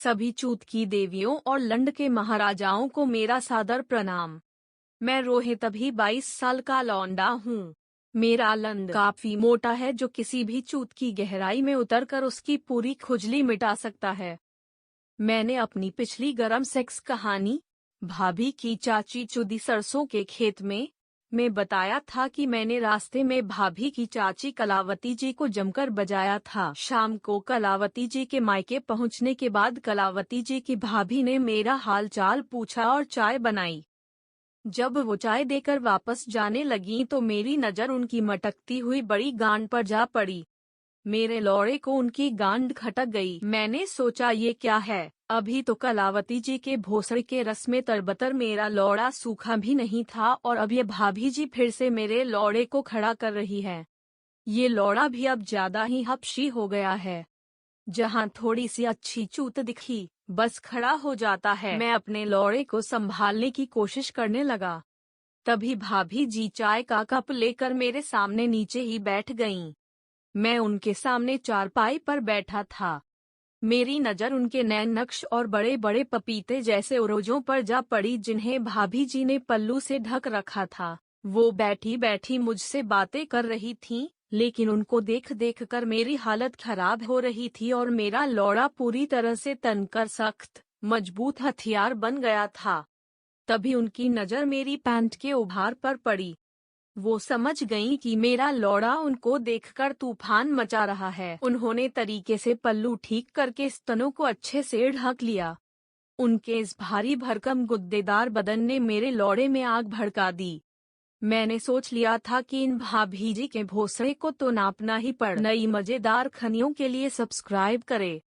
सभी चूत की देवियों और लंड के महाराजाओं को मेरा सादर प्रणाम। मैं रोहित अभी 22 साल का लौंडा हूँ। मेरा लंड काफी मोटा है जो किसी भी चूत की गहराई में उतरकर उसकी पूरी खुजली मिटा सकता है। मैंने अपनी पिछली गरम सेक्स कहानी भाभी की चाची चुदी सरसों के खेत में बताया था कि मैंने रास्ते में भाभी की चाची कलावती जी को जमकर बजाया था। शाम को कलावती जी के मायके पहुंचने के बाद कलावती जी की भाभी ने मेरा हाल चाल पूछा और चाय बनाई। जब वो चाय देकर वापस जाने लगी तो मेरी नजर उनकी मटकती हुई बड़ी गांड पर जा पड़ी। मेरे लौड़े को उनकी गांड खटक गई। मैंने सोचा ये क्या है, अभी तो कलावती जी के भोसड़े के रस में तरबतर मेरा लौड़ा सूखा भी नहीं था और अब ये भाभी जी फिर से मेरे लौड़े को खड़ा कर रही है। ये लौड़ा भी अब ज्यादा ही हबशी हो गया है। जहाँ थोड़ी सी अच्छी चूत दिखी बस खड़ा हो जाता है। मैं अपने लौड़े को संभालने की कोशिश करने लगा। तभी भाभी जी चाय का कप लेकर मेरे सामने नीचे ही बैठ गईं। मैं उनके सामने चारपाई पर बैठा था। मेरी नजर उनके नैन नक्श और बड़े बड़े पपीते जैसे उरोजों पर जा पड़ी जिन्हें भाभी जी ने पल्लू से ढक रखा था। वो बैठी बैठी मुझसे बातें कर रही थीं, लेकिन उनको देख देख कर मेरी हालत खराब हो रही थी और मेरा लौड़ा पूरी तरह से तनकर सख्त मजबूत हथियार बन गया था। तभी उनकी नजर मेरी पैंट के उभार पर पड़ी। वो समझ गईं कि मेरा लौड़ा उनको देखकर तूफान मचा रहा है। उन्होंने तरीके से पल्लू ठीक करके स्तनों को अच्छे से ढक लिया। उनके इस भारी भरकम गुद्देदार बदन ने मेरे लौड़े में आग भड़का दी। मैंने सोच लिया था कि इन भाभी जी के भोसड़े को तो नापना ही पड़। नई मजेदार खनियों के लिए सब्सक्राइब करें।